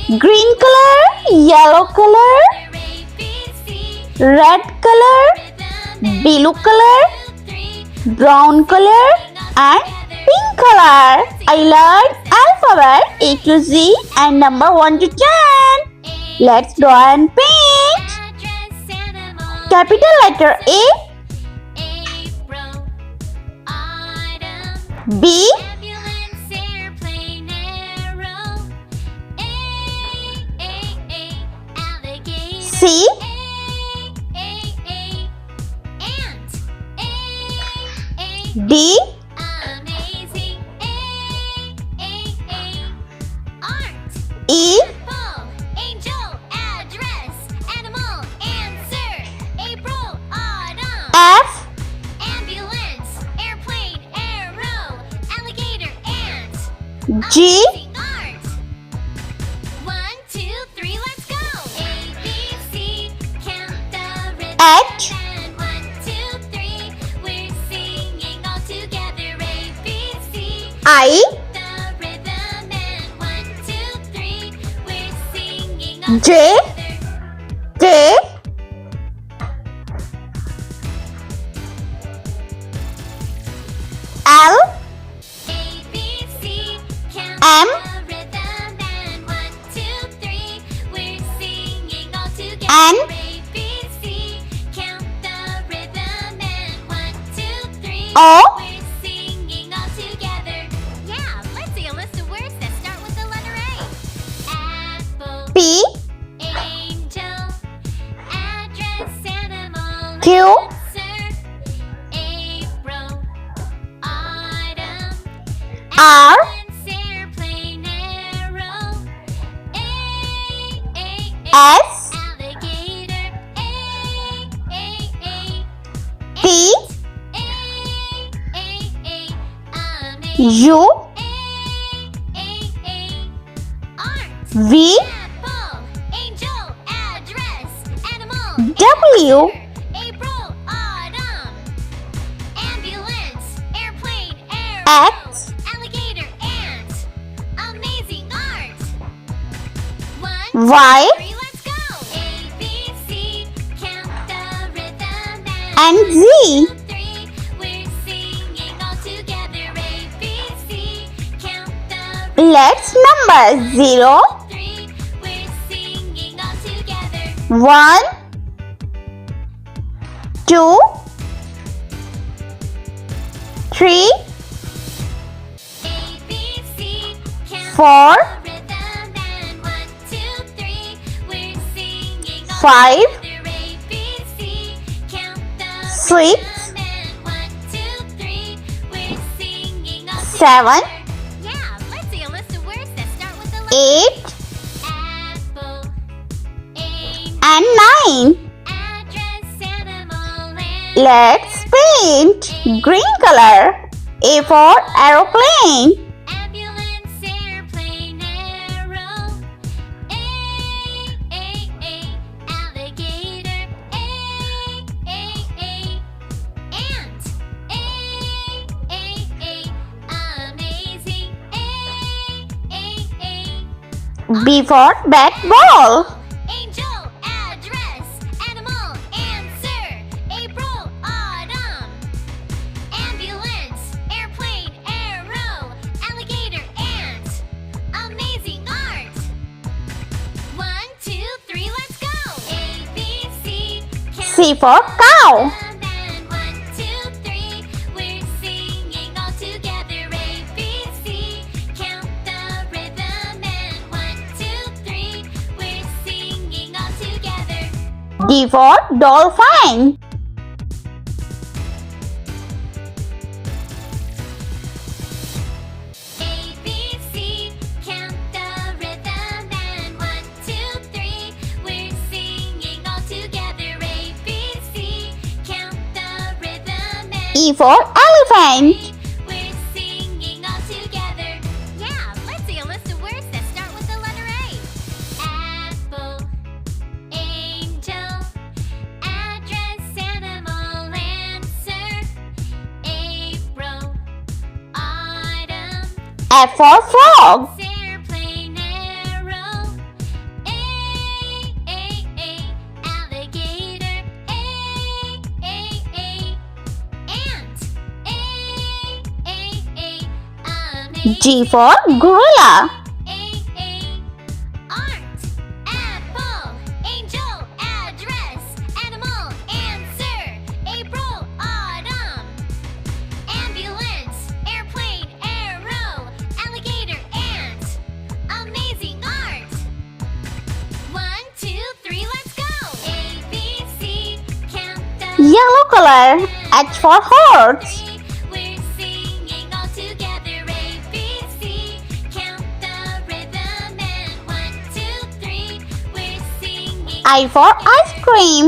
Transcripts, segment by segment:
green color, yellow color, red color, blue color, brown color, and pink color. I learned alphabet A to Z and number 1 to 10. Let's draw and paint. Capital letter A, B, C, D, E, F, G, H, I, J, K, L, M, N, O, P, Q, R, S, T, U, V, W, X, Y, and Z. Let's number 0, 1, 2, 3, 4, 5, 6, 7, 8, and 9. Let's paint green color. A for aeroplane. B for bat ball. C for cow. D for dolphin. E for elephant. We're singing all together. Yeah, let's see a list of words that start with the letter A. Apple, angel, address, animal, answer, April, autumn. F for frog. Airplane, arrow, G for gorilla. Art, apple, angel, address, animal, answer, April, autumn, ambulance, airplane, arrow, alligator, ant, amazing art. 1, 2, 3, let's go. A, B, C, count the Yellow color. H for horse. we're singing all together. A, B, C, count the rhythm and 1, 2, 3, we're singing. I for ice cream.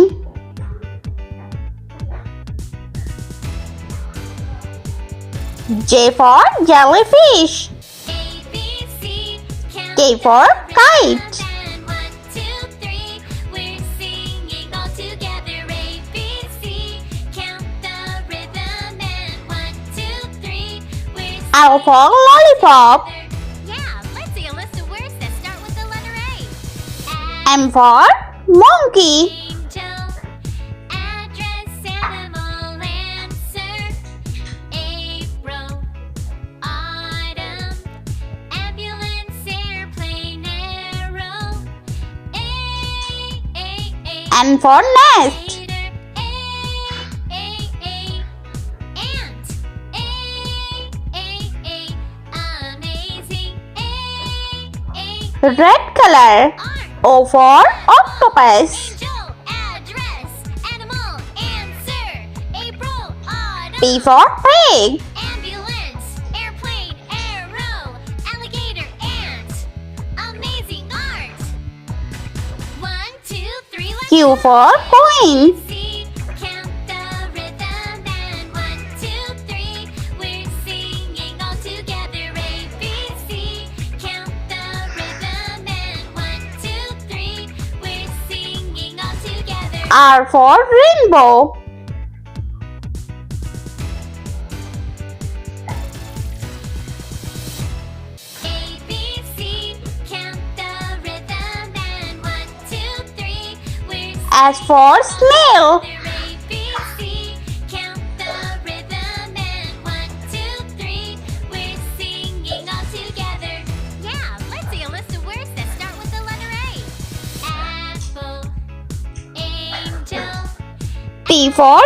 J for jellyfish. A, B, C, count K for kite. and 1, 2, 3, we're singing all together. A, B, C, count the rhythm and 1, 2, 3, we're L for lollipop. Yeah, let's see a list of words that start with the letter A. M for monkey. Angel, address, animal, answer, April, autumn, ambulance, airplane, arrow, A, N for nest. gator, ant, amazing, Red color. art. O for octopus. Angel, address, animal, answer, April, autumn, P for pig. ambulance, airplane, arrow, alligator, ant, amazing art. 1, 2, 3, let's Q for coin. see, count the rhythm and 1, 2, 3, we're singing all together. A, B, C, count the rhythm and 1, 2, 3, we're singing all together. R for rainbow. A, B, C, count the rhythm and 1, 2, 3, we're S for snail. A, B, C, count the rhythm and 1, 2, 3, we're singing all together. Yeah, let's see a list of words that start with the letter A. Apple, angel, T for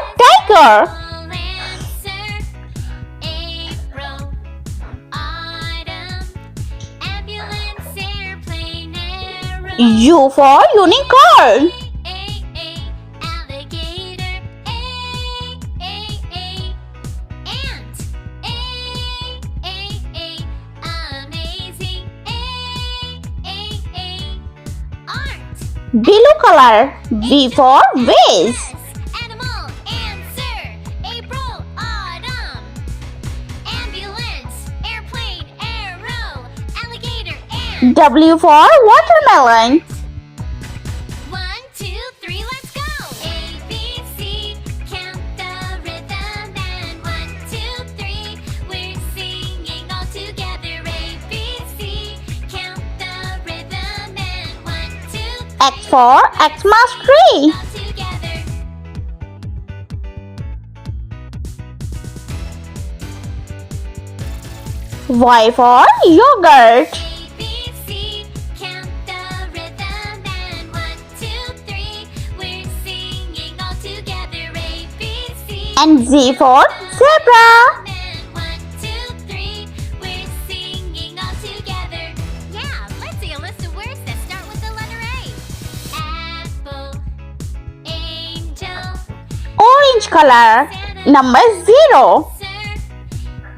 tiger. answer, April, autumn, ambulance, airplane, arrow. U for unicorn. Alligator, ant, amazing, art. Blue color. V for vase. Yes, animal, answer, April, autumn, ambulance, airplane, arrow, alligator, ant. W for watermelon. 1, 2, 3, let's go. A, B, C, count the rhythm and 1, 2, 3, we're singing all together. A, B, C, count the rhythm and 1, 2, 3, X for Xmas tree. all together. Y for yogurt. A, B, C, count the rhythm and 1, 2, 3, we're singing all together. A, B, C. And Z for zebra. And 1, 2, 3, we're singing all together. Yeah, let's see a list of words that start with the letter A. Apple, angel, Orange color. Number 0. sir,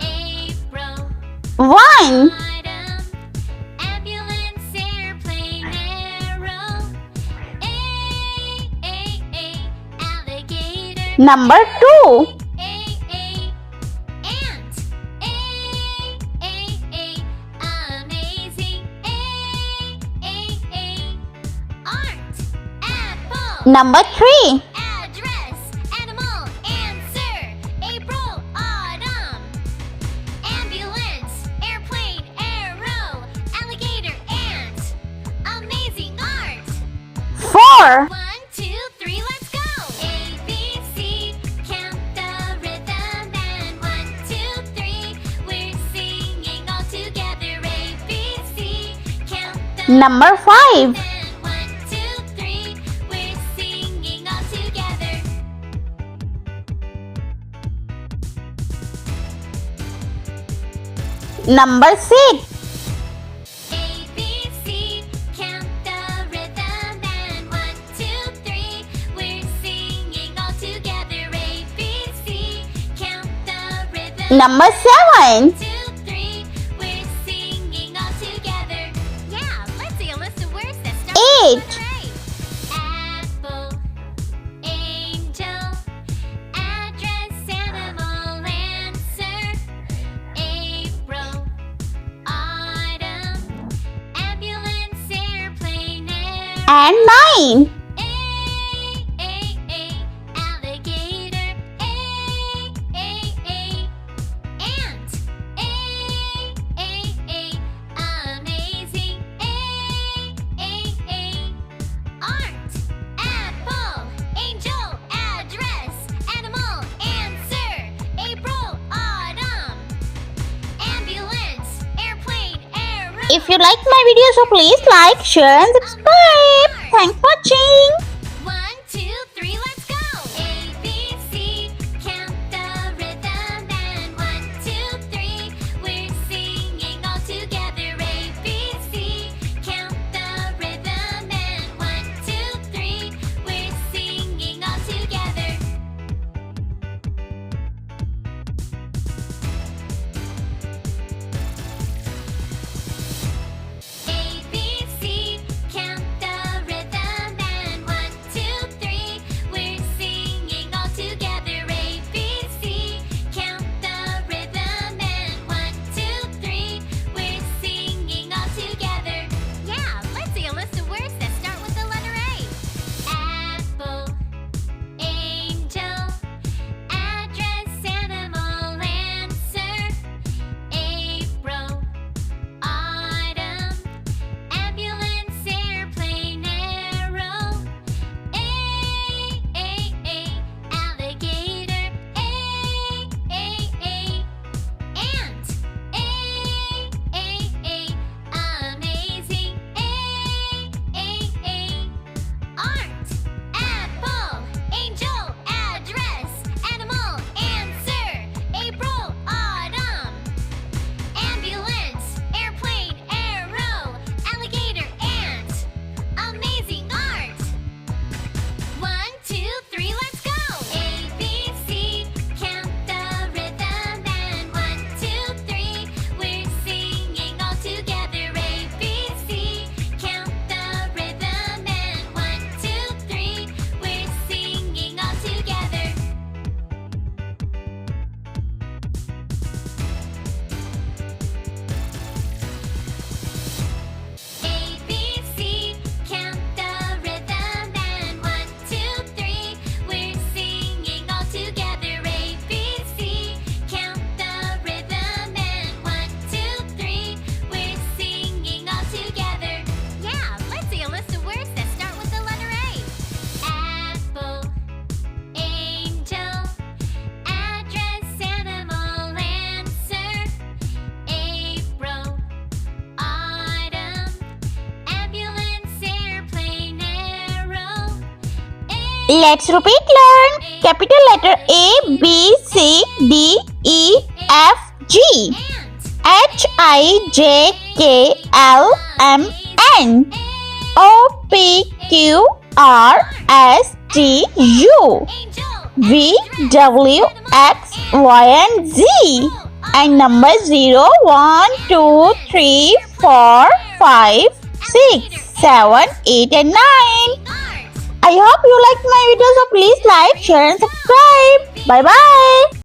April, 1. autumn, ambulance, airplane, arrow, alligator, Number 2. ant, amazing, art, apple, Number 3. address, animal, answer, April, autumn, ambulance, airplane, arrow, alligator, ant, amazing art. 4. 1, 2, 3, let's go. A, B, C, count the rhythm and 1, 2, 3, we're singing all together. Number 5. One, two, three, we're singing all together. Number 6. A, B, C, count the rhythm. And 1, 2, 3, we're singing all together. A, B, C, count the rhythm. Number 7. 2, 3, we're singing all together. Yeah, let's see a list of words that start 8. with the letter A. Apple, angel, address, animal, answer. April, autumn, ambulance, airplane, air. And 9. Alligator, ant, amazing, art, apple, angel, address, animal, answer, April, autumn, ambulance, airplane, arrow. If you like my video, so please like, share and subscribe. Thanks for watching. 1, 2, 3, let's go! A, B, C, count the rhythm. And 1, 2, 3, we're singing all together. A, B, C, count the rhythm. And 1, 2, 3, we're singing all together. A, B, C, count the rhythm. And 1, 2, 3, we're singing all together. A, B, C, count the rhythm. And 1, 2, 3, we're singing all together. Yeah, let's see a list of words that start with the letter A. Apple, angel, address, animal, answer. April, autumn, ambulance, airplane, arrow. Alligator, ant, amazing, art, apple, angel, address, animal, answer, April, autumn, ambulance, airplane, arrow, alligator, ant, amazing, art. 1, 2, 3, let's go! A, B, C, count the rhythm. And 1, 2, 3, we're singing all together. A, B, C, count the rhythm. And 1, 2, 3, we're singing all together. A, B, C, count the rhythm. And 1, 2, 3, we're singing all together. A, B, C, count the rhythm. And 1, 2, 3, we're singing all together. Yeah, let's see a list of words that start with the letter A. Apple, angel, address, animal, answer. April, autumn, ambulance, airplane, arrow. Let's repeat learn. Capital letter A, B, C, D, E, F, G. Ant, H, I, J, K, L, M, N. O, P, Q, R, S, T, U. angel, V, W, X, Y, and Z. And number 0, 1, 2, 3, 4, 5, 6, 7, 8, and 9. art. I hope you liked my video, so please like, share, and subscribe. Bye bye.